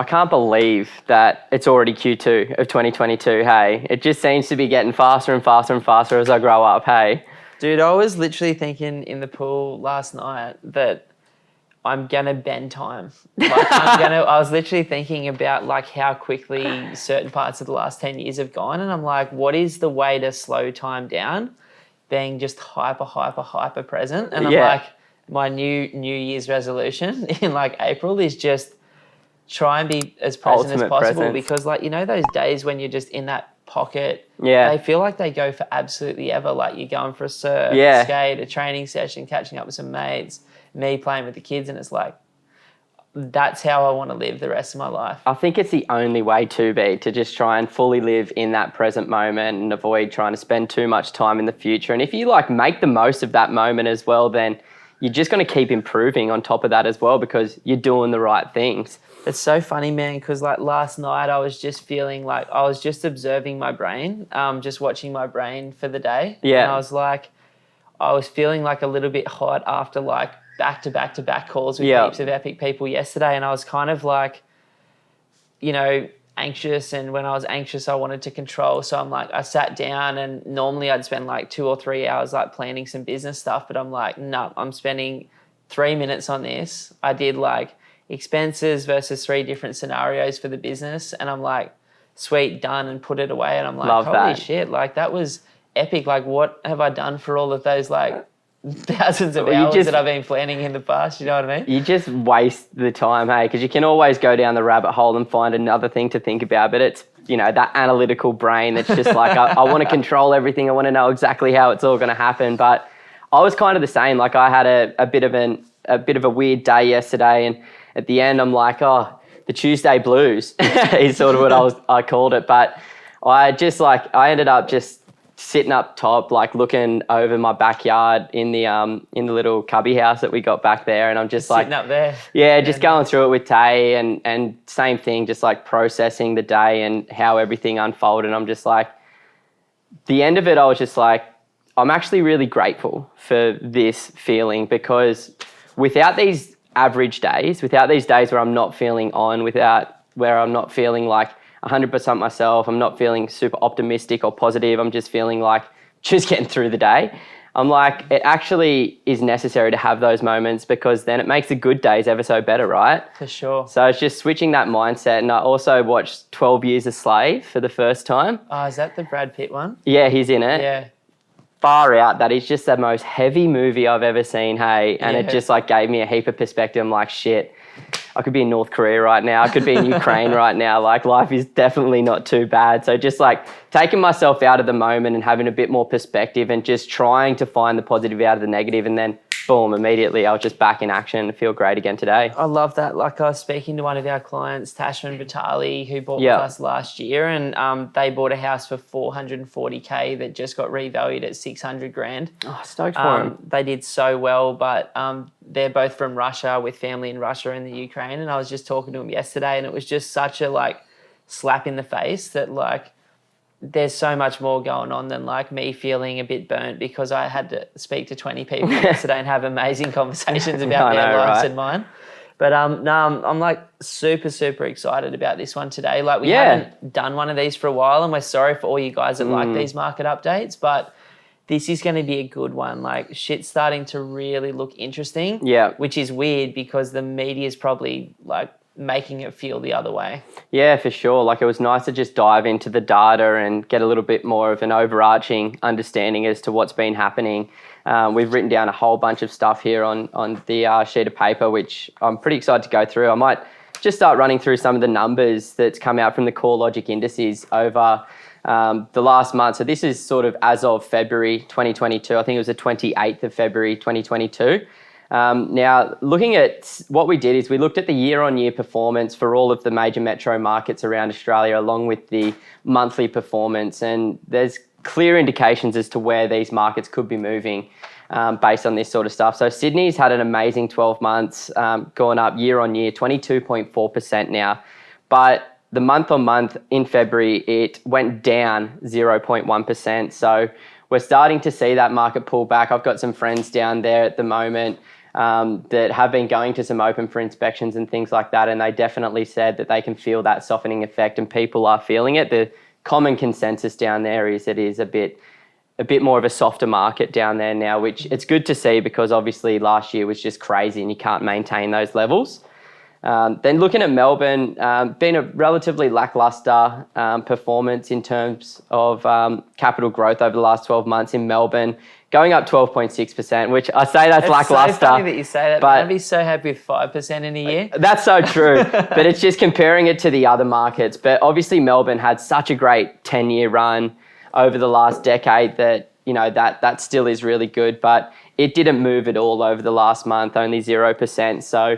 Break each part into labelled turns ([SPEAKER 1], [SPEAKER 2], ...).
[SPEAKER 1] I can't believe that it's already Q2 of 2022, hey? It just seems to be getting faster and faster and faster as I grow up, hey?
[SPEAKER 2] Dude, I was literally thinking in the pool last night that I'm going to bend time. I was literally thinking about like how quickly certain parts of the last 10 years have gone. And I'm like, what is the way to slow time down? Being just hyper present. And I'm like, my new Year's resolution in like April is just try and be as present as possible.
[SPEAKER 1] Presence.
[SPEAKER 2] Because like, you know, those days when you're just in that pocket,
[SPEAKER 1] they
[SPEAKER 2] feel like they go for absolutely ever. Like you're going for a surf, skate, a training session, catching up with some mates, me playing with the kids, and it's like, that's how I want to live the rest of my life.
[SPEAKER 1] I think it's the only way to just try and fully live in that present moment and avoid trying to spend too much time in the future. And if you like make the most of that moment as well, then you're just going to keep improving on top of that as well because you're doing the right things.
[SPEAKER 2] It's so funny, man, because like last night I was just feeling like I was just observing my brain, just watching my brain for the day.
[SPEAKER 1] Yeah.
[SPEAKER 2] And I was feeling like a little bit hot after like back-to-back calls with heaps of epic people yesterday. And I was kind of like, you know, anxious. And when I was anxious, I wanted to control. So I'm like, I sat down and normally I'd spend like 2 or 3 hours like planning some business stuff. But I'm like, no, I'm spending 3 minutes on this. I did like expenses versus 3 different scenarios for the business. And I'm like, sweet, done, and put it away. And I'm like, holy shit, like that was epic. Like what have I done for all of those like thousands of hours that I've been planning in the past, you know what I mean?
[SPEAKER 1] You just waste the time, hey, because you can always go down the rabbit hole and find another thing to think about, but it's, you know, that analytical brain that's just like, I want to control everything, I want to know exactly how it's all going to happen. But I was kind of the same. Like I had a bit of a weird day yesterday, and at the end I'm like, oh, the Tuesday blues is sort of what I called it. But I ended up just sitting up top, like looking over my backyard in the little cubby house that we got back there, and I'm just like
[SPEAKER 2] sitting up there.
[SPEAKER 1] Yeah, just going through it with Tay, and same thing, just like processing the day and how everything unfolded. I'm just like, the end of it, I was just like, I'm actually really grateful for this feeling, because without these average days, without these days where I'm not feeling on, where I'm not feeling like 100% myself, I'm not feeling super optimistic or positive, I'm just feeling like just getting through the day. I'm like, it actually is necessary to have those moments, because then it makes the good days ever so better, right?
[SPEAKER 2] For sure.
[SPEAKER 1] So it's just switching that mindset. And I also watched 12 Years a Slave for the first time.
[SPEAKER 2] Oh, is that the Brad Pitt one?
[SPEAKER 1] Yeah, he's in it.
[SPEAKER 2] Yeah.
[SPEAKER 1] Far out. That is just the most heavy movie I've ever seen, hey? And it just like gave me a heap of perspective. I'm like, shit, I could be in North Korea right now. I could be in Ukraine right now. Like, life is definitely not too bad. So just like taking myself out of the moment and having a bit more perspective and just trying to find the positive out of the negative, and then boom, immediately I was just back in action and feel great again today.
[SPEAKER 2] I love that. Like, I was speaking to one of our clients, Tasman Vitali, who bought with us last year, and they bought a house for $440K that just got revalued at 600 grand.
[SPEAKER 1] Oh, stoked for him.
[SPEAKER 2] They did so well, but they're both from Russia, with family in Russia and the Ukraine. And I was just talking to them yesterday, and it was just such a like slap in the face that like there's so much more going on than like me feeling a bit burnt because I had to speak to 20 people yesterday and have amazing conversations about their lives and mine. But no, I'm like super excited about this one today. Like we haven't done one of these for a while, and we're sorry for all you guys that like these market updates, but this is going to be a good one. Like, shit's starting to really look interesting.
[SPEAKER 1] Yeah.
[SPEAKER 2] Which is weird because the media's probably like making it feel the other way.
[SPEAKER 1] Yeah, for sure. Like, it was nice to just dive into the data and get a little bit more of an overarching understanding as to what's been happening. We've written down a whole bunch of stuff here on the sheet of paper, which I'm pretty excited to go through. I might just start running through some of the numbers that's come out from the core logic indices over the last month. So this is sort of as of February 2022. I think it was the 28th of February 2022. Now, looking at what we did is we looked at the year-on-year performance for all of the major metro markets around Australia, along with the monthly performance. And there's clear indications as to where these markets could be moving based on this sort of stuff. So Sydney's had an amazing 12 months, going up year-on-year, 22.4% now. But the month-on-month in February, it went down 0.1%. So we're starting to see that market pull back. I've got some friends down there at the moment that have been going to some open for inspections and things like that, and they definitely said that they can feel that softening effect, and people are feeling it. The common consensus down there is it is a bit more of a softer market down there now, which it's good to see because obviously last year was just crazy and you can't maintain those levels. Then looking at Melbourne, been a relatively lackluster performance in terms of capital growth over the last 12 months in Melbourne, going up 12.6%, which I say that's lackluster.
[SPEAKER 2] It's so funny that you say that, but I'd be so happy with 5% in a year.
[SPEAKER 1] That's so true, but it's just comparing it to the other markets. But obviously Melbourne had such a great 10-year run over the last decade that, you know, that still is really good, but it didn't move at all over the last month, only 0%. So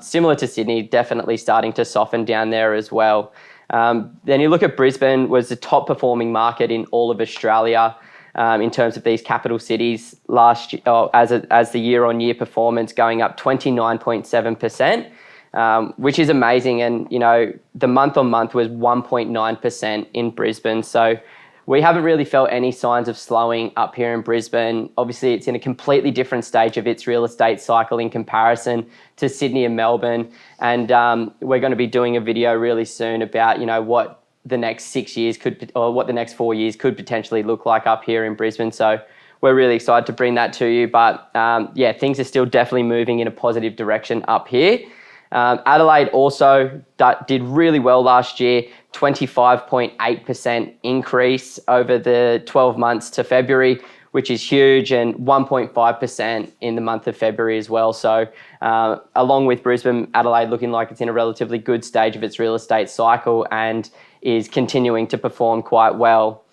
[SPEAKER 1] similar to Sydney, definitely starting to soften down there as well. Then you look at Brisbane, was the top performing market in all of Australia in terms of these capital cities last year, as the year-on-year performance going up 29.7%, which is amazing. And, you know, the month-on-month was 1.9% in Brisbane. So we haven't really felt any signs of slowing up here in Brisbane. Obviously, it's in a completely different stage of its real estate cycle in comparison to Sydney and Melbourne. And we're going to be doing a video really soon about, you know, what the next 6 years what the next 4 years could potentially look like up here in Brisbane. So we're really excited to bring that to you. But yeah, things are still definitely moving in a positive direction up here. Adelaide also did really well last year, 25.8% increase over the 12 months to February, which is huge, and 1.5% in the month of February as well. So along with Brisbane, Adelaide looking like it's in a relatively good stage of its real estate cycle and is continuing to perform quite well.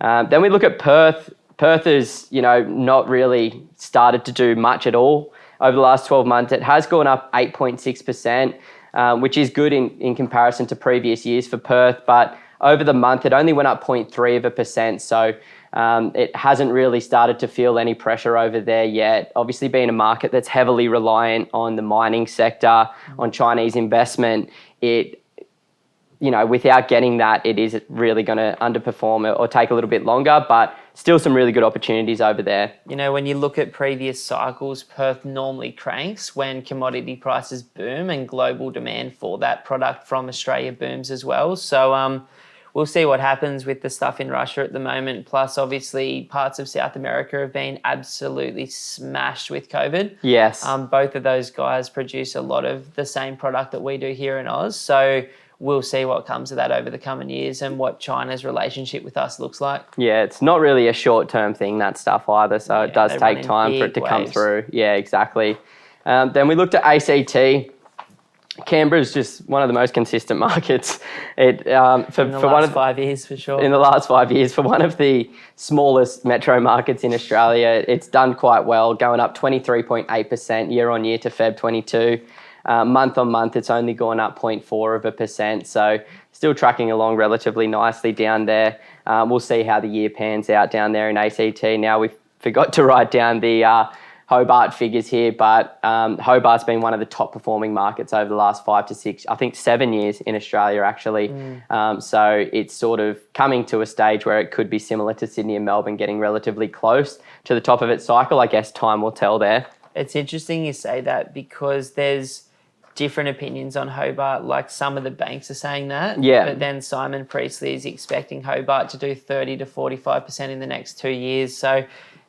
[SPEAKER 1] Then we look at Perth. Perth is, you know, not really started to do much at all over the last 12 months. It has gone up 8.6%, which is good in comparison to previous years for Perth. But over the month, it only went up 0.3%. So it hasn't really started to feel any pressure over there yet. Obviously, being a market that's heavily reliant on the mining sector, on Chinese investment, you know, without getting that, it is really going to underperform or take a little bit longer, but still some really good opportunities over there.
[SPEAKER 2] You know, when you look at previous cycles, Perth normally cranks when commodity prices boom and global demand for that product from Australia booms as well. So we'll see what happens with the stuff in Russia at the moment. Plus, obviously, parts of South America have been absolutely smashed with COVID.
[SPEAKER 1] Yes.
[SPEAKER 2] Both of those guys produce a lot of the same product that we do here in Oz. So we'll see what comes of that over the coming years and what China's relationship with us looks like.
[SPEAKER 1] Yeah, it's not really a short-term thing, that stuff either. So it does take time for it to come through. Yeah, exactly. Then we looked at ACT. Canberra is just one of the most consistent markets. In the last 5 years, for sure. In the last 5 years, for one of the smallest metro markets in Australia, it's done quite well, going up 23.8% year on year to Feb 22. Month on month, it's only gone up 0.4%. So still tracking along relatively nicely down there. We'll see how the year pans out down there in ACT. Now, we forgot to write down the Hobart figures here, but Hobart's been one of the top performing markets over the last 5 to 6, I think 7 years in Australia, actually. So it's sort of coming to a stage where it could be similar to Sydney and Melbourne, getting relatively close to the top of its cycle. I guess time will tell there.
[SPEAKER 2] It's interesting you say that because there's different opinions on Hobart. Like some of the banks are saying that.
[SPEAKER 1] Yeah.
[SPEAKER 2] But then Simon Priestley is expecting Hobart to do 30 to 45% in the next 2 years. So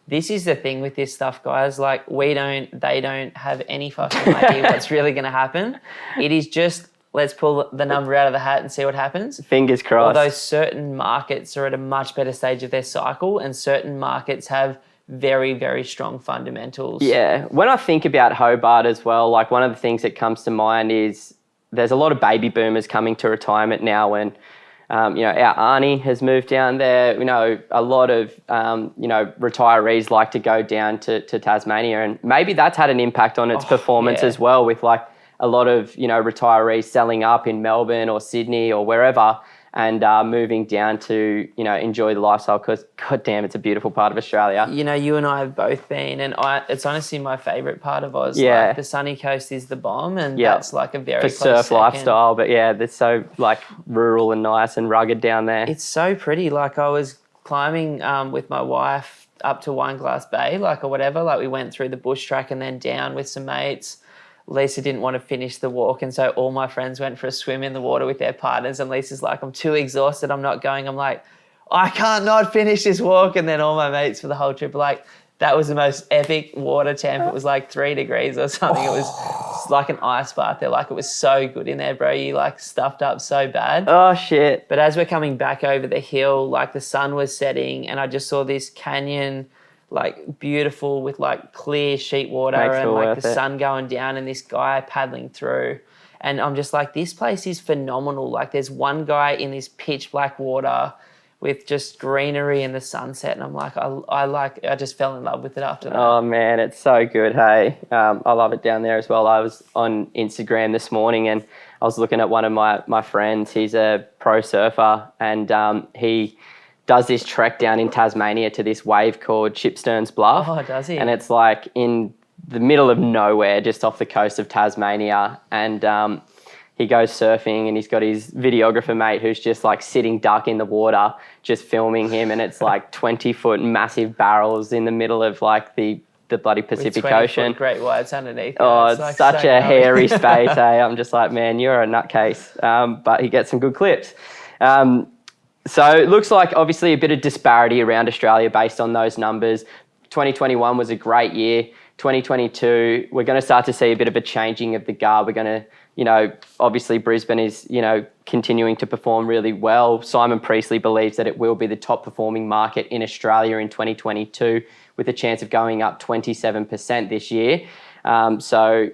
[SPEAKER 2] this is the thing with this stuff, guys. Like they don't have any fucking idea what's really going to happen. It is just, let's pull the number out of the hat and see what happens.
[SPEAKER 1] Fingers crossed.
[SPEAKER 2] Although certain markets are at a much better stage of their cycle and certain markets have very, very strong fundamentals.
[SPEAKER 1] Yeah. When I think about Hobart as well, like one of the things that comes to mind is there's a lot of baby boomers coming to retirement now, and you know, our Arnie has moved down there. You know, a lot of you know, retirees like to go down to Tasmania, and maybe that's had an impact on its performance as well, with like a lot of, you know, retirees selling up in Melbourne or Sydney or wherever, and moving down to, you know, enjoy the lifestyle, because god damn, it's a beautiful part of Australia.
[SPEAKER 2] You know, you and I have both been, and it's honestly my favourite part of Oz.
[SPEAKER 1] Yeah.
[SPEAKER 2] Like, the sunny coast is the bomb, and that's like a very
[SPEAKER 1] for
[SPEAKER 2] close
[SPEAKER 1] surf
[SPEAKER 2] second.
[SPEAKER 1] lifestyle, but yeah, it's so like rural and nice and rugged down there.
[SPEAKER 2] It's so pretty. Like I was climbing with my wife up to Wine Glass Bay, like, or whatever. Like, we went through the bush track and then down with some mates. Lisa didn't want to finish the walk, and so all my friends went for a swim in the water with their partners, and Lisa's like, I'm too exhausted, I'm not going. I'm like, I can't not finish this walk. And then all my mates for the whole trip were like, that was the most epic water temp. It was like 3 degrees or something. It was like an ice bath. They're like, it was so good in there, bro. You like stuffed up so bad.
[SPEAKER 1] Oh, shit.
[SPEAKER 2] But as we're coming back over the hill, like the sun was setting and I just saw this canyon, like beautiful with like clear sheet water and like the sun going down and this guy paddling through. And I'm just like, this place is phenomenal. Like there's one guy in this pitch black water with just greenery and the sunset. And I'm like, I just fell in love with it after that.
[SPEAKER 1] Oh, man, it's so good, hey. I love it down there as well. I was on Instagram this morning and I was looking at one of my friends. He's a pro surfer and he does this trek down in Tasmania to this wave called Chipsterns Bluff.
[SPEAKER 2] Oh, does he?
[SPEAKER 1] And it's like in the middle of nowhere, just off the coast of Tasmania. And he goes surfing and he's got his videographer mate who's just like sitting duck in the water, just filming him. And it's like 20-foot massive barrels in the middle of like the bloody Pacific Ocean.
[SPEAKER 2] Great whites underneath.
[SPEAKER 1] Oh, it's like such a hairy space, hey? I'm just like, man, you're a nutcase. But he gets some good clips. So it looks like obviously a bit of disparity around Australia based on those numbers. 2021 was a great year. 2022, we're going to start to see a bit of a changing of the guard. We're going to, obviously Brisbane is, continuing to perform really well. Simon Priestley believes that it will be the top performing market in Australia in 2022 with a chance of going up 27% this year. So,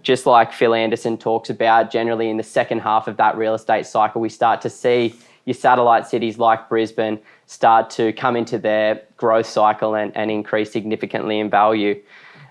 [SPEAKER 1] just like Phil Anderson talks about, generally in the second half of that real estate cycle, we start to see your satellite cities like Brisbane start to come into their growth cycle and increase significantly in value.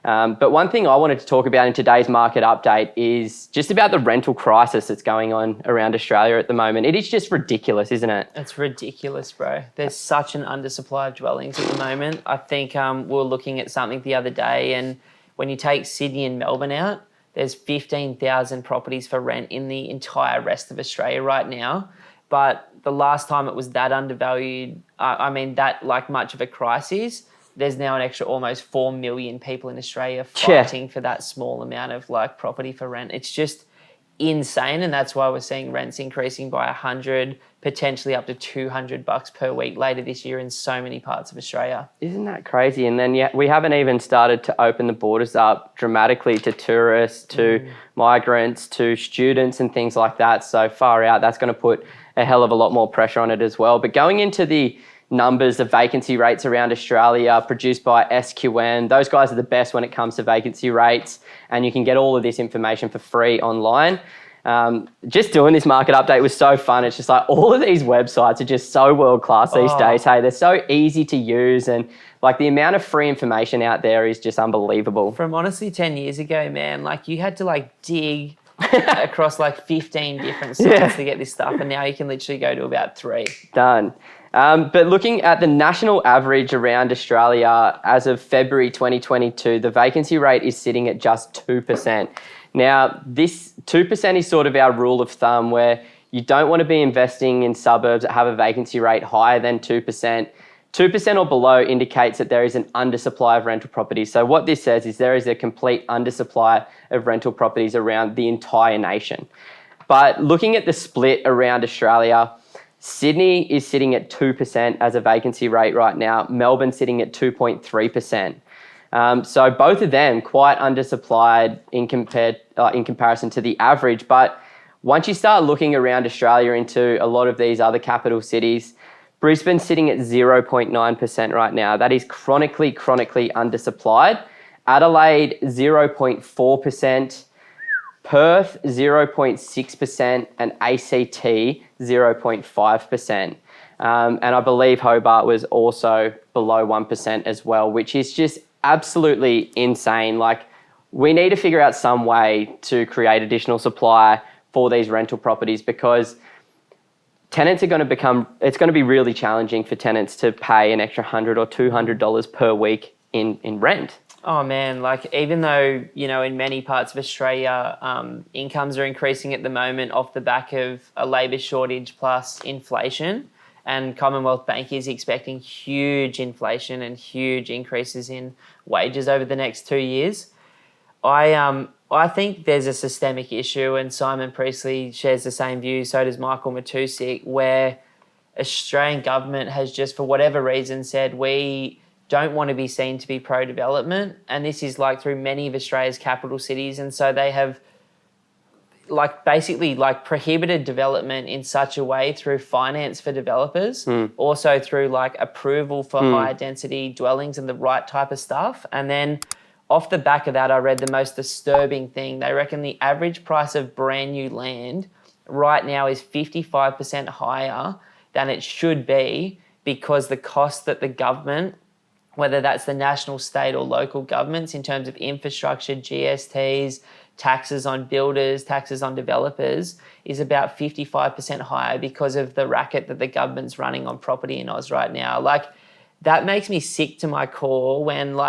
[SPEAKER 1] But one thing I wanted to talk about in today's market update is just about the rental crisis that's going on around Australia at the moment. It is just ridiculous, isn't it?
[SPEAKER 2] It's ridiculous, bro. There's such an undersupply of dwellings at the moment. I think we were looking at something the other day, and when you take Sydney and Melbourne out, there's 15,000 properties for rent in the entire rest of Australia right now. But the last time it was that undervalued, that like much of a crisis, there's now an extra almost 4 million people in Australia fighting for that small amount of like property for rent. It's just insane, and that's why we're seeing rents increasing by 100, potentially up to $200 per week later this year in so many parts of Australia.
[SPEAKER 1] Isn't that crazy? And then we haven't even started to open the borders up dramatically to tourists, to migrants, to students and things like that. So far out, that's going to put a hell of a lot more pressure on it as well. But going into the numbers of vacancy rates around Australia produced by SQN, those guys are the best when it comes to vacancy rates, and you can get all of this information for free online. Just doing this market update was so fun. It's just like all of these websites are just so world class these days. Hey, they're so easy to use, and like the amount of free information out there is just unbelievable.
[SPEAKER 2] From honestly 10 years ago, man, like you had to like dig across like 15 different sites to get this stuff, and now you can literally go to about 3.
[SPEAKER 1] Done. But looking at the national average around Australia as of February 2022, the vacancy rate is sitting at just 2%. Now, this 2% is sort of our rule of thumb where you don't want to be investing in suburbs that have a vacancy rate higher than 2%. 2% or below indicates that there is an undersupply of rental properties. So what this says is there is a complete undersupply of rental properties around the entire nation. But looking at the split around Australia, Sydney is sitting at 2% as a vacancy rate right now. Melbourne sitting at 2.3%. So both of them quite undersupplied in comparison to the average. But once you start looking around Australia into a lot of these other capital cities, Brisbane's sitting at 0.9% right now. That is chronically undersupplied. Adelaide, 0.4%. Perth, 0.6%, and ACT, 0.5%. And I believe Hobart was also below 1% as well, which is just absolutely insane. Like, we need to figure out some way to create additional supply for these rental properties, because tenants are going to it's going to be really challenging for tenants to pay an extra $100 or $200 per week in rent.
[SPEAKER 2] Oh man, like even though, in many parts of Australia, incomes are increasing at the moment off the back of a labour shortage plus inflation, and Commonwealth Bank is expecting huge inflation and huge increases in wages over the next 2 years. I think there's a systemic issue, and Simon Priestley shares the same view, so does Michael Matusik, where Australian government has just, for whatever reason, said we don't want to be seen to be pro-development, and this is like through many of Australia's capital cities, and so they have basically prohibited development in such a way through finance for developers, also through approval for higher density dwellings and the right type of stuff. And then off the back of that, I read the most disturbing thing. They reckon the average price of brand new land right now is 55% higher than it should be, because the cost that the government, whether that's the national, state or local governments, in terms of infrastructure, GSTs, taxes on builders, taxes on developers, is about 55% higher because of the racket that the government's running on property in Oz right now. That makes me sick to my core when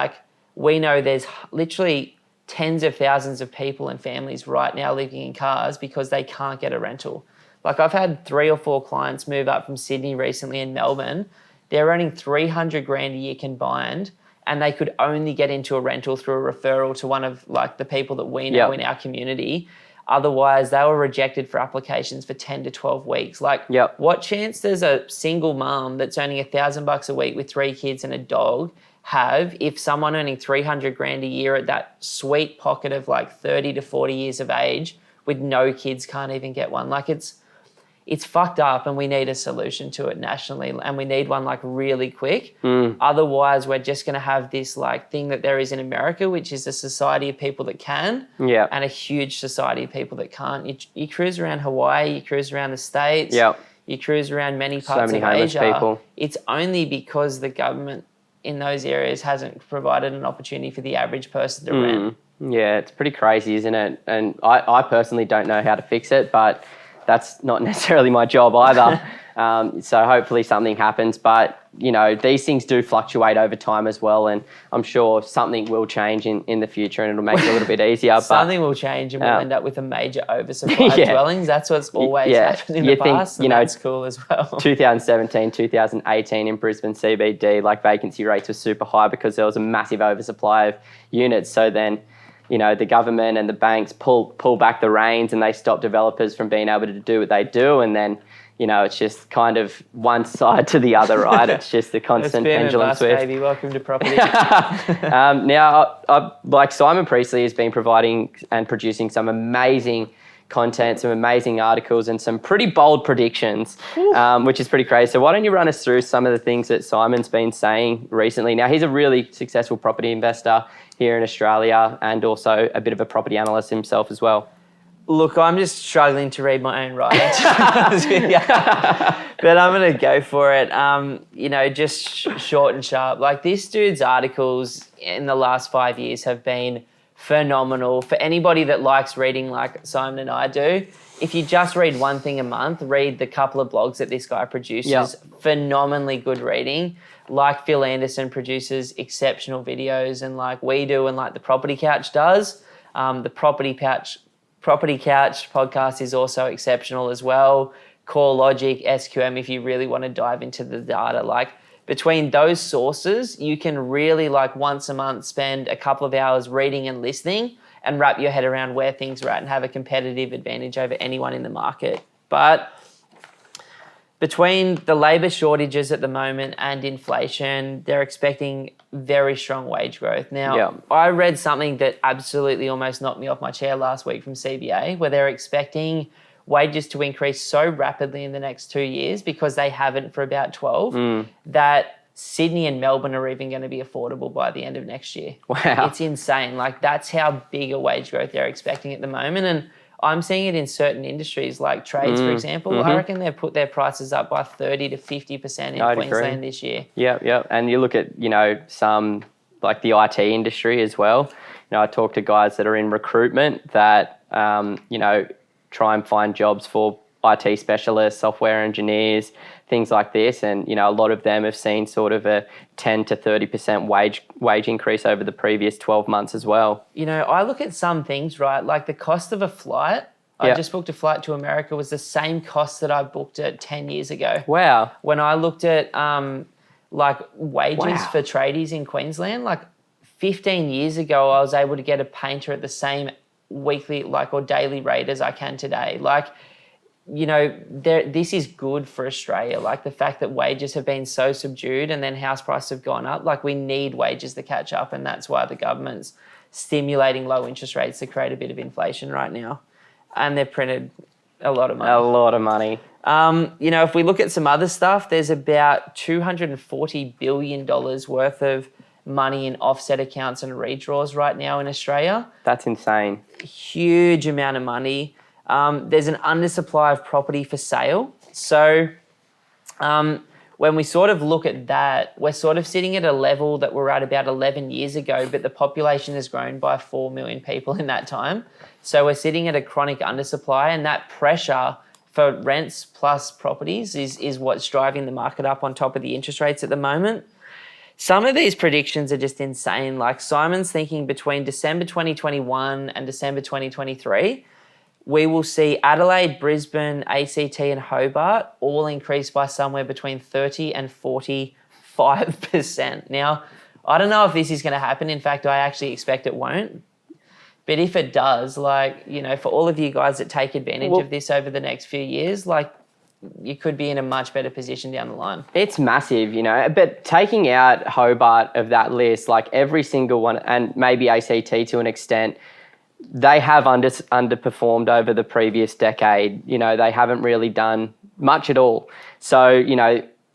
[SPEAKER 2] we know there's literally tens of thousands of people and families right now living in cars because they can't get a rental. I've had 3 or 4 clients move up from Sydney recently in Melbourne. They're earning $300,000 a year combined, and they could only get into a rental through a referral to one of the people that we know in our community. Otherwise, they were rejected for applications for 10 to 12 weeks. What chance does a single mum that's earning $1,000 a week with 3 kids and a dog have if someone earning $300,000 a year at that sweet pocket of 30 to 40 years of age with no kids can't even get one? It's fucked up, and we need a solution to it nationally, and we need one really quick. Otherwise, we're just going to have this thing that there is in America, which is a society of people that can, and a huge society of people that can't. You cruise around Hawaii, you cruise around the States, you cruise around many parts of Asia. People. It's only because the government in those areas hasn't provided an opportunity for the average person to rent.
[SPEAKER 1] Yeah, it's pretty crazy, isn't it? And I personally don't know how to fix it, but that's not necessarily my job either. So hopefully something happens. But, these things do fluctuate over time as well. And I'm sure something will change in the future, and it'll make it a little bit easier.
[SPEAKER 2] Something will change, and we'll end up with a major oversupply of dwellings. That's what's always happened in the past. And that's cool as well. 2017,
[SPEAKER 1] 2018 in Brisbane CBD, vacancy rates were super high because there was a massive oversupply of units. So then, the government and the banks pull back the reins, and they stop developers from being able to do what they do. And then, it's just kind of one side to the other, right? It's just the constant pendulum swing.
[SPEAKER 2] Baby. Welcome to property.
[SPEAKER 1] Now, Simon Priestley has been providing and producing some amazing content, some amazing articles, and some pretty bold predictions, which is pretty crazy. So why don't you run us through some of the things that Simon's been saying recently? Now, he's a really successful property investor here in Australia, and also a bit of a property analyst himself as well.
[SPEAKER 2] Look, I'm just struggling to read my own writing, but I'm going to go for it. Just short and sharp. This dude's articles in the last 5 years have been phenomenal. For anybody that likes reading like Simon and I do, if you just read one thing a month, read the couple of blogs that this guy produces. Phenomenally good reading. Phil Anderson produces exceptional videos, and we do, and the Property Couch does. The Property Couch podcast is also exceptional as well. CoreLogic, SQM, if you really want to dive into the data. Between those sources, you can really once a month spend a couple of hours reading and listening and wrap your head around where things are at and have a competitive advantage over anyone in the market. But between the labour shortages at the moment and inflation, they're expecting very strong wage growth. Now, I read something that absolutely almost knocked me off my chair last week from CBA, where they're expecting wages to increase so rapidly in the next 2 years, because they haven't for about 12, that Sydney and Melbourne are even going to be affordable by the end of next year.
[SPEAKER 1] Wow.
[SPEAKER 2] It's insane. That's how big a wage growth they're expecting at the moment. And I'm seeing it in certain industries, like trades, for example. I reckon they've put their prices up by 30 to 50% in Queensland this year.
[SPEAKER 1] Yeah. And you look at, some the IT industry as well. I talk to guys that are in recruitment that, try and find jobs for IT specialists, software engineers, things like this. And, a lot of them have seen sort of a 10 to 30% wage increase over the previous 12 months as well.
[SPEAKER 2] I look at some things, right? The cost of a flight I just booked a flight to America. It was the same cost that I booked it 10 years ago.
[SPEAKER 1] Wow.
[SPEAKER 2] When I looked at wages for tradies in Queensland, 15 years ago, I was able to get a painter at the same weekly or daily rate as I can today. This is good for Australia. The fact that wages have been so subdued and then house prices have gone up, we need wages to catch up, and that's why the government's stimulating low interest rates to create a bit of inflation right now. And they've printed a lot of money.
[SPEAKER 1] A lot of money.
[SPEAKER 2] If we look at some other stuff, there's about $240 billion worth of money in offset accounts and redraws right now in Australia.
[SPEAKER 1] That's insane.
[SPEAKER 2] Huge amount of money. There's an undersupply of property for sale. So when we sort of look at that, we're sort of sitting at a level that we're at about 11 years ago, but the population has grown by 4 million people in that time. So we're sitting at a chronic undersupply, and that pressure for rents plus properties is what's driving the market up on top of the interest rates at the moment. Some of these predictions are just insane. Simon's thinking between December 2021 and December 2023, we will see Adelaide, Brisbane, ACT and Hobart all increase by somewhere between 30 and 45%. Now, I don't know if this is going to happen. In fact, I actually expect it won't. But if it does, for all of you guys that take advantage of this over the next few years, you could be in a much better position down the line.
[SPEAKER 1] It's massive, but taking out Hobart of that list, every single one, and maybe ACT to an extent, they have underperformed over the previous decade. They haven't really done much at all. So,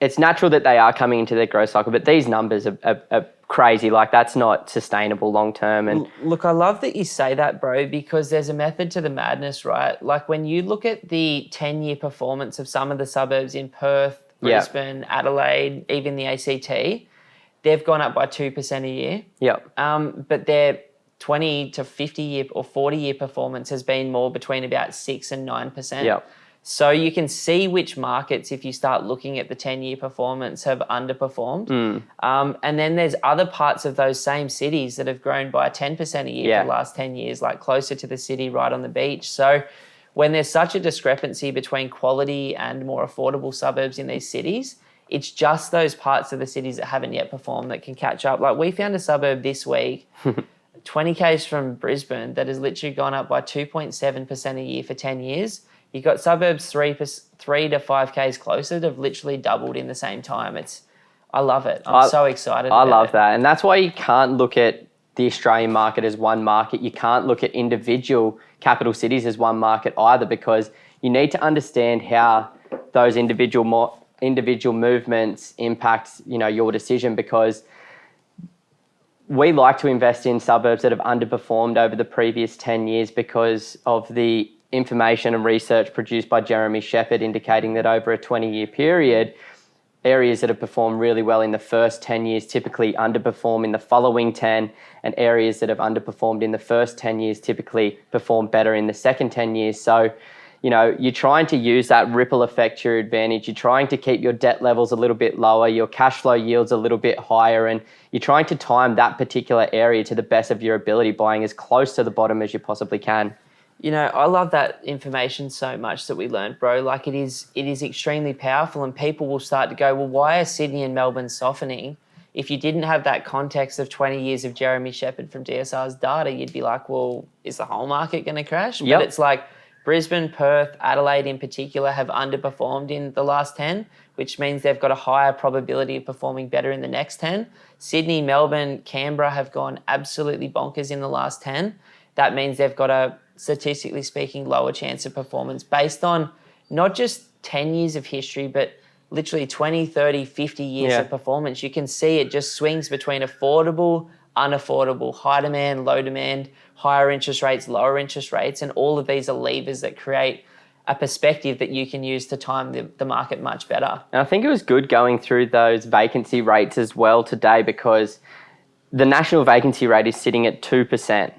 [SPEAKER 1] it's natural that they are coming into their growth cycle, but these numbers are crazy. That's not sustainable long term. And
[SPEAKER 2] look, I love that you say that, bro, because there's a method to the madness, right? When you look at the 10-year performance of some of the suburbs in Perth, Brisbane, Adelaide, even the ACT, they've gone up by 2% a year.
[SPEAKER 1] Yep.
[SPEAKER 2] But their 20 to 50 year or 40 year performance has been more between about 6 and 9%.
[SPEAKER 1] Yep.
[SPEAKER 2] So you can see which markets, if you start looking at the 10-year performance, have underperformed. And then there's other parts of those same cities that have grown by 10% a year for the last 10 years, closer to the city, right on the beach. So when there's such a discrepancy between quality and more affordable suburbs in these cities, it's just those parts of the cities that haven't yet performed that can catch up. We found a suburb this week, 20 k's from Brisbane, that has literally gone up by 2.7% a year for 10 years. You've got suburbs 3 to 5 k's closer that have literally doubled in the same time. I love it. I'm so excited about it.
[SPEAKER 1] I love that. And that's why you can't look at the Australian market as one market. You can't look at individual capital cities as one market either, because you need to understand how those individual movements impact, your decision, because we like to invest in suburbs that have underperformed over the previous 10 years because of the information and research produced by Jeremy Shepherd indicating that over a 20-year period, areas that have performed really well in the first 10 years typically underperform in the following 10, and areas that have underperformed in the first 10 years typically perform better in the second 10 years. So, you're trying to use that ripple effect to your advantage. You're trying to keep your debt levels a little bit lower, your cash flow yields a little bit higher, and you're trying to time that particular area to the best of your ability, buying as close to the bottom as you possibly can.
[SPEAKER 2] I love that information so much that we learned, bro. It is extremely powerful, and people will start to go, well, why are Sydney and Melbourne softening? If you didn't have that context of 20 years of Jeremy Shepherd from DSR's data, you'd be like, well, is the whole market going to crash?
[SPEAKER 1] Yep.
[SPEAKER 2] But it's Brisbane, Perth, Adelaide in particular have underperformed in the last 10, which means they've got a higher probability of performing better in the next 10. Sydney, Melbourne, Canberra have gone absolutely bonkers in the last 10. That means they've got a, statistically speaking, lower chance of performance based on not just 10 years of history, but literally 20, 30, 50 years of performance. You can see it just swings between affordable, unaffordable, high demand, low demand, higher interest rates, lower interest rates, and all of these are levers that create a perspective that you can use to time the market much better.
[SPEAKER 1] And I think it was good going through those vacancy rates as well today, because the national vacancy rate is sitting at 2%.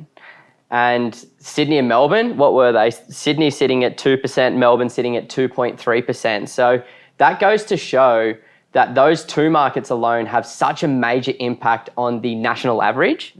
[SPEAKER 1] And Sydney and Melbourne, what were they? Sydney sitting at 2%, Melbourne sitting at 2.3%. So that goes to show that those two markets alone have such a major impact on the national average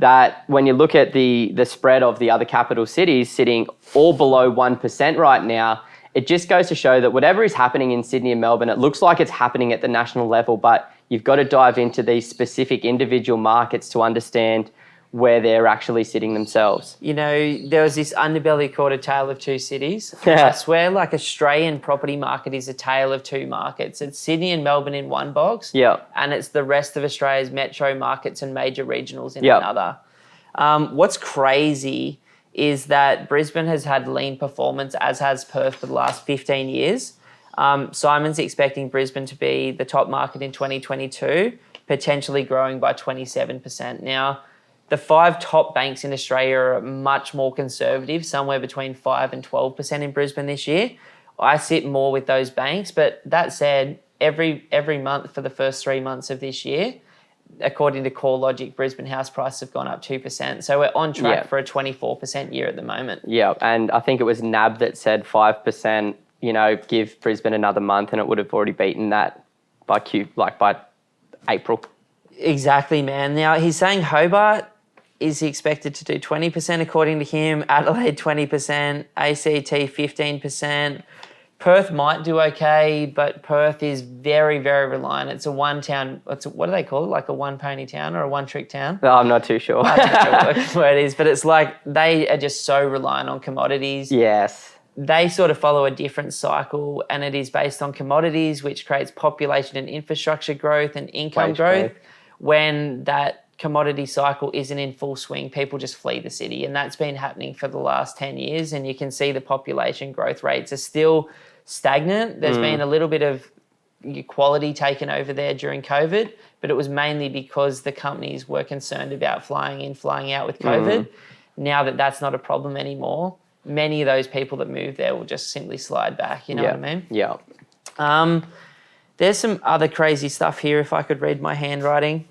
[SPEAKER 1] that when you look at the spread of the other capital cities sitting all below 1% right now, it just goes to show that whatever is happening in Sydney and Melbourne, it looks like it's happening at the national level, but you've got to dive into these specific individual markets to understand where they're actually sitting themselves.
[SPEAKER 2] You know, there was this underbelly called A Tale of Two Cities. I swear, like, Australian property market is a tale of two markets. It's Sydney and Melbourne in one box, and it's the rest of Australia's metro markets and major regionals in another. What's crazy is that Brisbane has had lean performance, as has Perth, for the last 15 years. Simon's expecting Brisbane to be the top market in 2022, potentially growing by 27%. Now, the 5 top banks in Australia are much more conservative, somewhere between 5 and 12% in Brisbane this year. I sit more with those banks, but that said, every month for the first 3 months of this year, according to CoreLogic, Brisbane house prices have gone up 2%. So we're on track for a 24% year at the moment.
[SPEAKER 1] Yeah, and I think it was NAB that said 5%, you know, give Brisbane another month, and it would have already beaten that by April. Exactly,
[SPEAKER 2] man. Now, he's saying Hobart is expected to do 20% according to him, Adelaide 20%, ACT 15%. Perth might do okay, but Perth is very, very reliant. It's a one town, what do they call it? Like a one pony town or a one trick town?
[SPEAKER 1] No, I'm not too sure.
[SPEAKER 2] I don't know what it is, but it's like they are just so reliant on commodities.
[SPEAKER 1] Yes.
[SPEAKER 2] They sort of follow a different cycle, and it is based on commodities, which creates population and infrastructure growth and income growth. When that commodity cycle isn't in full swing, people just flee the city, and that's been happening for the last 10 years, and you can see the population growth rates are still stagnant. There's been a little bit of quality taken over there during COVID, but it was mainly because the companies were concerned about flying in, flying out with COVID. Now that that's not a problem anymore, many of those people that move there will just simply slide back, you know what I mean?
[SPEAKER 1] Yeah.
[SPEAKER 2] There's some other crazy stuff here, if I could read my handwriting.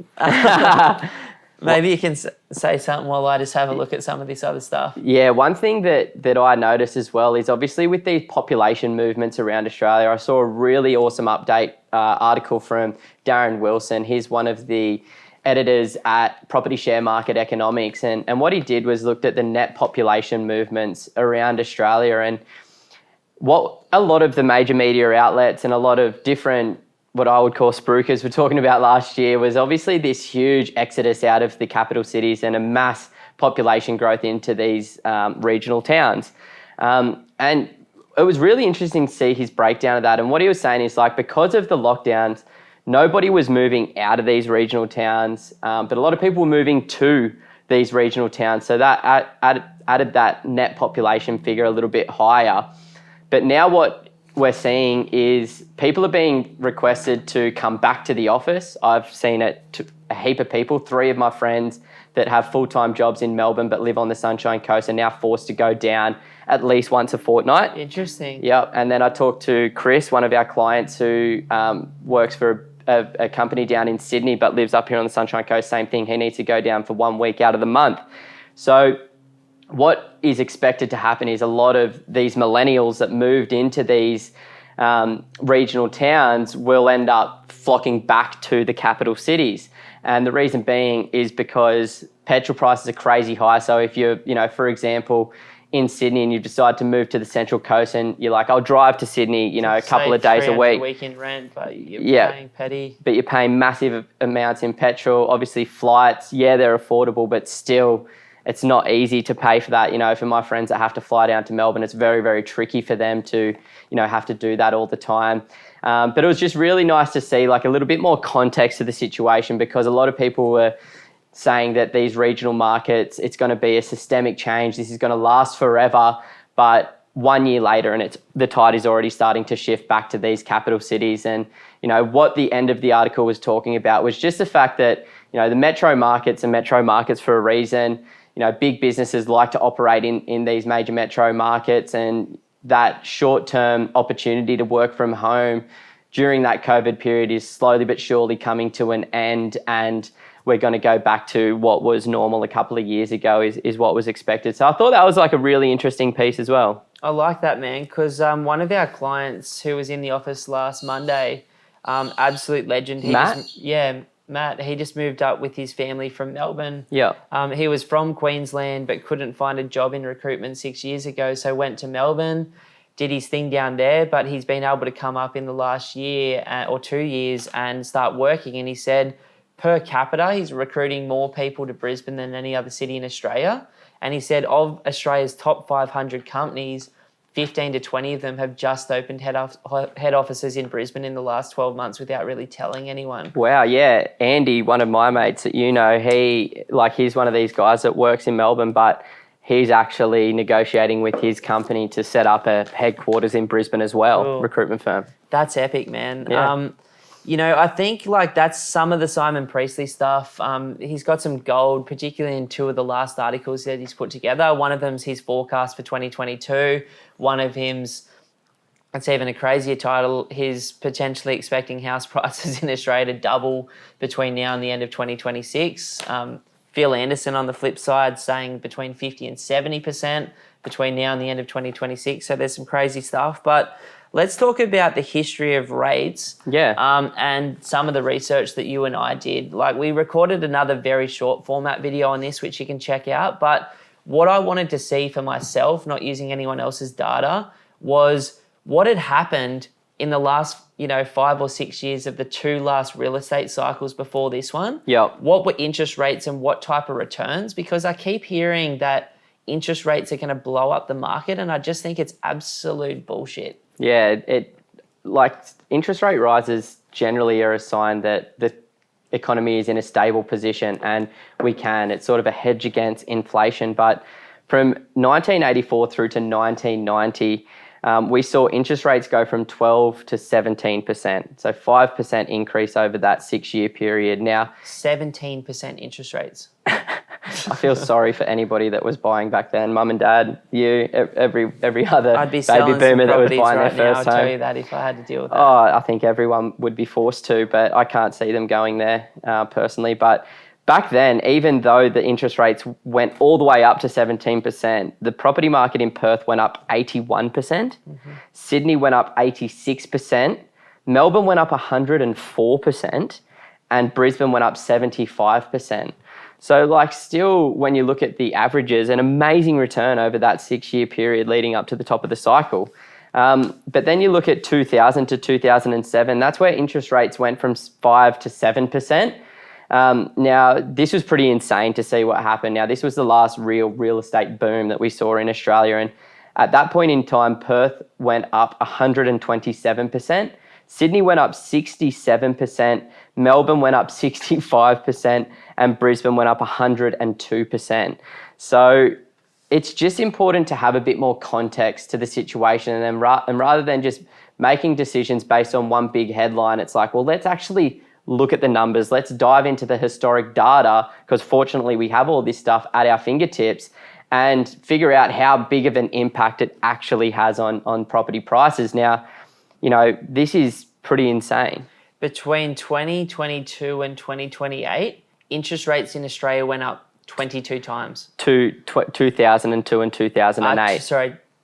[SPEAKER 2] Maybe you can say something while I just have a look at some of this other stuff.
[SPEAKER 1] Yeah, one thing that I noticed as well is obviously with these population movements around Australia, I saw a really awesome update article from Darren Wilson. He's one of the editors at Property Share Market Economics. And what he did was looked at the net population movements around Australia, and what a lot of the major media outlets and a lot of different, what I would call spruikers, were talking about last year was obviously this huge exodus out of the capital cities and a mass population growth into these regional towns. And it was really interesting to see his breakdown of that. And what he was saying is, like, because of the lockdowns, nobody was moving out of these regional towns, but a lot of people were moving to these regional towns. So that added that net population figure a little bit higher. But now what we're seeing is people are being requested to come back to the office. I've seen it to a heap of people. 3 of my friends that have full-time jobs in Melbourne but live on the Sunshine Coast are now forced to go down at least once a fortnight.
[SPEAKER 2] Interesting.
[SPEAKER 1] Yep. And then I talked to Chris, one of our clients who works for a company down in Sydney but lives up here on the Sunshine Coast. Same thing. He needs to go down for 1 week out of the month. So what is expected to happen is a lot of these millennials that moved into these regional towns will end up flocking back to the capital cities. And the reason being is because petrol prices are crazy high. So if you're, for example, in Sydney and you decide to move to the Central Coast and you're like, I'll drive to Sydney, a couple of days a week.
[SPEAKER 2] Weekend rent, but you're paying petty.
[SPEAKER 1] But you're paying massive amounts in petrol. Obviously flights, they're affordable, but still it's not easy to pay for that. For my friends that have to fly down to Melbourne, it's very, very tricky for them to, have to do that all the time. But it was just really nice to see like a little bit more context to the situation, because a lot of people were saying that these regional markets, it's going to be a systemic change. This is going to last forever. But 1 year later, and the tide is already starting to shift back to these capital cities. And, what the end of the article was talking about was just the fact that, the metro markets are metro markets for a reason. Big businesses like to operate in these major metro markets, and that short-term opportunity to work from home during that COVID period is slowly but surely coming to an end, and we're going to go back to what was normal a couple of years ago is what was expected. So I thought that was like a really interesting piece as well.
[SPEAKER 2] I like that, man, because one of our clients who was in the office last Monday, absolute legend.
[SPEAKER 1] Matt?
[SPEAKER 2] Matt, he just moved up with his family from Melbourne.
[SPEAKER 1] Yeah.
[SPEAKER 2] He was from Queensland but couldn't find a job in recruitment 6 years ago, so went to Melbourne, did his thing down there, but he's been able to come up in the last year or 2 years and start working. And he said per capita, he's recruiting more people to Brisbane than any other city in Australia. And he said of Australia's top 500 companies, 15 to 20 of them have just opened head offices in Brisbane in the last 12 months without really telling anyone.
[SPEAKER 1] Wow, yeah. Andy, one of my mates that he's one of these guys that works in Melbourne, but he's actually negotiating with his company to set up a headquarters in Brisbane as well,
[SPEAKER 2] Cool.
[SPEAKER 1] recruitment firm.
[SPEAKER 2] That's epic, man.
[SPEAKER 1] Yeah.
[SPEAKER 2] I think that's some of the Simon Priestley stuff. He's got some gold, particularly in two of the last articles that he's put together. One of them's his forecast for 2022. One of him's, it's even a crazier title, he's potentially expecting house prices in Australia to double between now and the end of 2026. Phil Anderson on the flip side saying between 50 and 70% between now and the end of 2026. So there's some crazy stuff. But let's talk about the history of rates.
[SPEAKER 1] Yeah.
[SPEAKER 2] And some of the research that you and I did. Like, we recorded another very short format video on this, which you can check out. But what I wanted to see for myself, not using anyone else's data, was what had happened in the last, 5 or 6 years of the two last real estate cycles before this one.
[SPEAKER 1] Yep.
[SPEAKER 2] What were interest rates and what type of returns? Because I keep hearing that interest rates are going to blow up the market, and I just think it's absolute bullshit.
[SPEAKER 1] Yeah, interest rate rises generally are a sign that the economy is in a stable position, and it's sort of a hedge against inflation. But from 1984 through to 1990, we saw interest rates go from 12 to 17%. So 5% increase over that 6-year period. Now,
[SPEAKER 2] 17% interest rates.
[SPEAKER 1] I feel sorry for anybody that was buying back then. Mum and dad, you, every other
[SPEAKER 2] I'd be
[SPEAKER 1] baby boomer that was buying
[SPEAKER 2] right
[SPEAKER 1] their
[SPEAKER 2] now,
[SPEAKER 1] first
[SPEAKER 2] I'll
[SPEAKER 1] home.
[SPEAKER 2] tell you that if I had to deal with that.
[SPEAKER 1] Oh, I think everyone would be forced to, but I can't see them going there personally. But back then, even though the interest rates went all the way up to 17%, the property market in Perth went up 81%, Sydney went up 86%, Melbourne went up 104%, and Brisbane went up 75%. So still, when you look at the averages, an amazing return over that 6-year period leading up to the top of the cycle. But then you look at 2000 to 2007, that's where interest rates went from 5 to 7%. Now, this was pretty insane to see what happened. Now, this was the last real estate boom that we saw in Australia. And at that point in time, Perth went up 127%. Sydney went up 67%, Melbourne went up 65%, and Brisbane went up 102%. So it's just important to have a bit more context to the situation. And rather than just making decisions based on one big headline, it's like, well, let's actually look at the numbers. Let's dive into the historic data, because fortunately we have all this stuff at our fingertips, and figure out how big of an impact it actually has on property prices. Now, this is pretty insane.
[SPEAKER 2] Between 2022 and 2028, interest rates in Australia went up 22 times.
[SPEAKER 1] 2002 and 2008.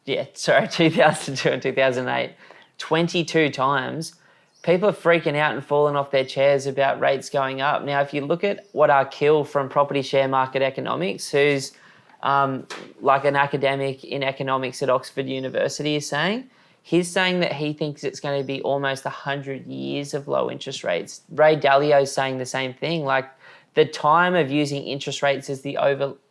[SPEAKER 2] 2002 and 2008. 22 times. People are freaking out and falling off their chairs about rates going up. Now, if you look at what Akil from Property Share Market Economics, who's like an academic in economics at Oxford University, is saying, he's saying that he thinks it's going to be almost 100 years of low interest rates. Ray Dalio's saying the same thing. Like, the time of using interest rates as the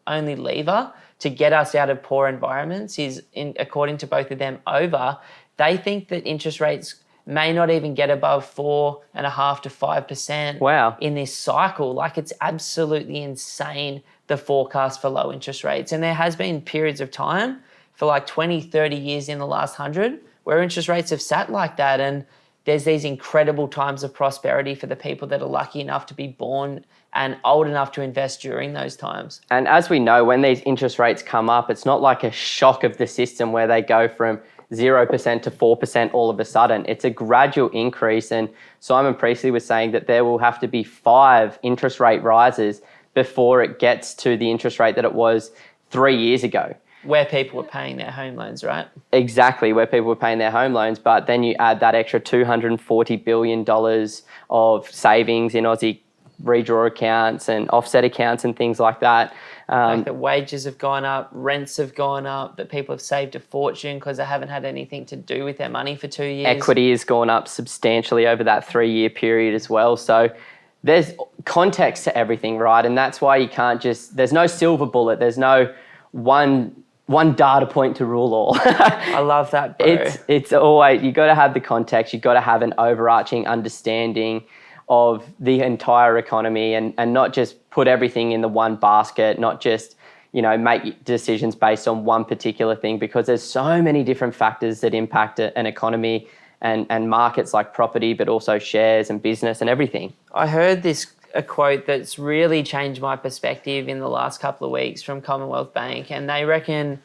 [SPEAKER 2] only lever to get us out of poor environments is, according to both of them, over. They think that interest rates may not even get above 4.5% to 5%.
[SPEAKER 1] Wow.
[SPEAKER 2] In this cycle. Like, it's absolutely insane, the forecast for low interest rates. And there has been periods of time for 20, 30 years in the last 100 where interest rates have sat like that. And there's these incredible times of prosperity for the people that are lucky enough to be born and old enough to invest during those times.
[SPEAKER 1] And as we know, when these interest rates come up, it's not like a shock of the system where they go from 0% to 4% all of a sudden. It's a gradual increase. And Simon Priestley was saying that there will have to be 5 interest rate rises before it gets to the interest rate that it was 3 years ago.
[SPEAKER 2] Where people were paying their home loans, right?
[SPEAKER 1] Exactly, where people were paying their home loans. But then you add that extra $240 billion of savings in Aussie redraw accounts and offset accounts and things like that.
[SPEAKER 2] Like that wages have gone up, rents have gone up, that people have saved a fortune because they haven't had anything to do with their money for 2 years.
[SPEAKER 1] Equity has gone up substantially over that 3-year period as well. So there's context to everything, right? And that's why you can't just, there's no silver bullet. There's no one data point to rule all.
[SPEAKER 2] I love that, bro.
[SPEAKER 1] It's always, you got to have the context. You got to have an overarching understanding of the entire economy and not just put everything in the one basket, not just, make decisions based on one particular thing, because there's so many different factors that impact an economy and markets like property, but also shares and business and everything.
[SPEAKER 2] I heard a quote that's really changed my perspective in the last couple of weeks from Commonwealth Bank, and they reckon,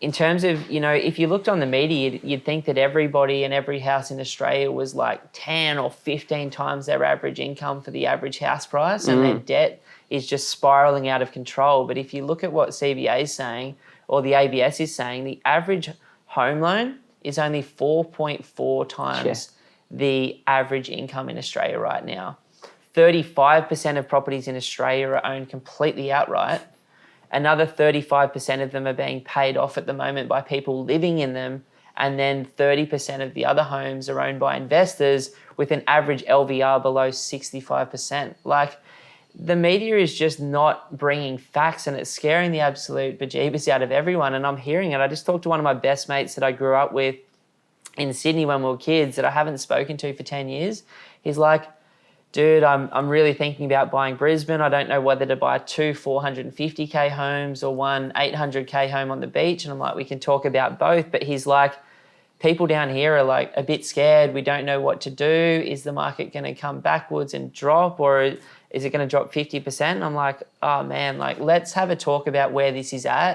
[SPEAKER 2] in terms of, if you looked on the media, you'd think that everybody and every house in Australia was like 10 or 15 times their average income for the average house price, and their debt is just spiraling out of control. But if you look at what CBA is saying, or the ABS is saying, the average home loan is only 4.4 times the average income in Australia right now. 35% of properties in Australia are owned completely outright. Another 35% of them are being paid off at the moment by people living in them. And then 30% of the other homes are owned by investors with an average LVR below 65%. Like, the media is just not bringing facts, and it's scaring the absolute bejeebus out of everyone. And I'm hearing it. I just talked to one of my best mates that I grew up with in Sydney when we were kids that I haven't spoken to for 10 years. He's like, dude, I'm really thinking about buying Brisbane. I don't know whether to buy 2 450K homes or one 800K home on the beach. And I'm like, we can talk about both. But he's like, people down here are like a bit scared. We don't know what to do. Is the market going to come backwards and drop, or is it going to drop 50%? And I'm like, oh man, like, let's have a talk about where this is at.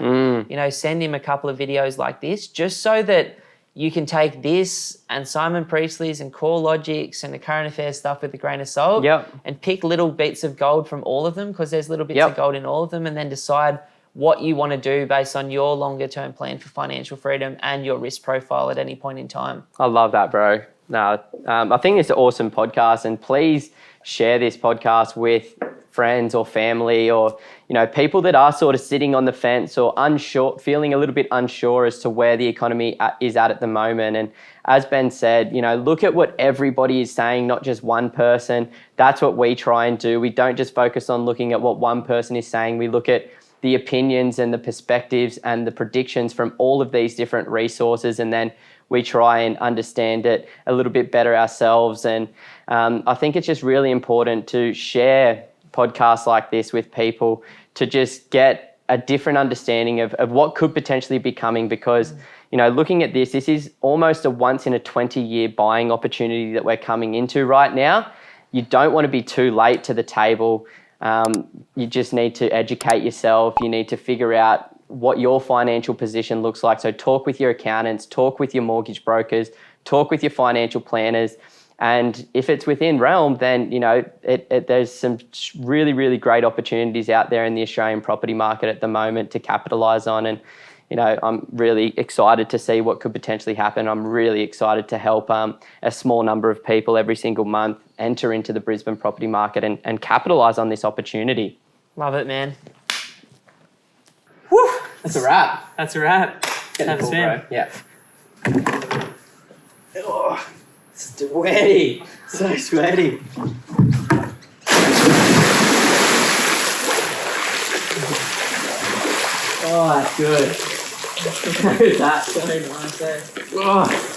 [SPEAKER 2] Send him a couple of videos like this, just so that you can take this and Simon Priestley's and CoreLogic's and the current affairs stuff with a grain of salt, and pick little bits of gold from all of them, because there's little bits of gold in all of them, and then decide what you want to do based on your longer term plan for financial freedom and your risk profile at any point in time.
[SPEAKER 1] I love that, bro. No, I think it's an awesome podcast, and please share this podcast with friends or family, or people that are sort of sitting on the fence or unsure, feeling a little bit unsure as to where the economy is at the moment. And as Ben said, look at what everybody is saying, not just one person. That's what we try and do. We don't just focus on looking at what one person is saying. We look at the opinions and the perspectives and the predictions from all of these different resources, and then we try and understand it a little bit better ourselves. And I think it's just really important to share podcasts like this with people to just get a different understanding of what could potentially be coming, because looking at this is almost a once in a 20-year buying opportunity that we're coming into right now. You don't want to be too late to the table. You just need to educate yourself. You need to figure out what your financial position looks like. So talk with your accountants, talk with your mortgage brokers, talk with your financial planners. And if it's within realm, then, there's some really, really great opportunities out there in the Australian property market at the moment to capitalise on. And, I'm really excited to see what could potentially happen. I'm really excited to help a small number of people every single month enter into the Brisbane property market and capitalise on this opportunity.
[SPEAKER 2] Love it, man.
[SPEAKER 1] Woo! That's a wrap.
[SPEAKER 2] That's a wrap.
[SPEAKER 1] Have a spin. Bro. Yeah. Oh, sweaty. So sweaty. Oh, that's good. Look at that.
[SPEAKER 2] So nice, eh?
[SPEAKER 1] Oh.